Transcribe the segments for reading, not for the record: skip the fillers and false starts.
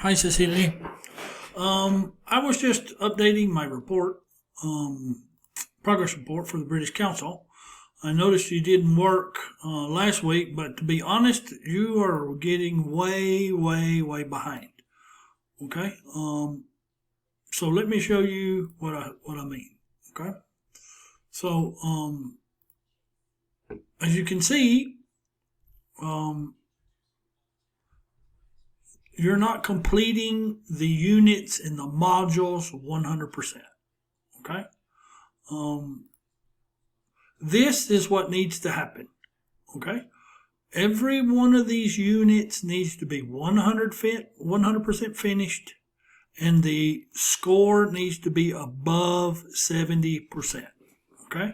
Hi, Cecille. I was just updating my report, progress report for the British Council. I noticed you didn't work last week, but to be honest, you are getting way behind. Okay. So let me show you what I mean. Okay. So as you can see, um, you're not completing the units and the modules 100%. Okay. Um, this is what needs to happen. Okay. Every one of these units needs to be 100% finished, and the score needs to be above 70%. Okay.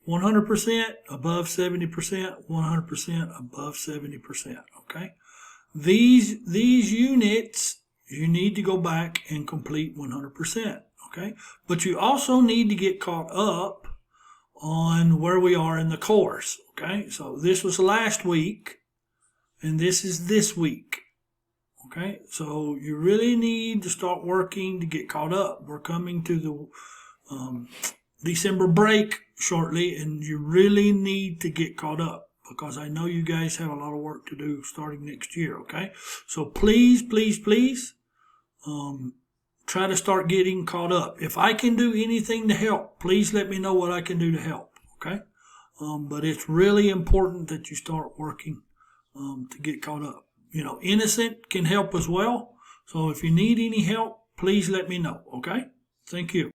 100% above 70%, 100% above 70%. Okay. These units, you need to go back and complete 100%. Okay. But you also need to get caught up on where we are in the course. Okay. So this was last week, and this is this week. Okay. So you really need to start working to get caught up. We're coming to the December break shortly, and you really need to get caught up because I know you guys have a lot of work to do starting next year. Okay. So please, try to start getting caught up. If I can do anything to help, please let me know what I can do to help. Okay. But it's really important that you start working to get caught up. You know, Innocent can help as well. So if you need any help, please let me know. Okay. Thank you.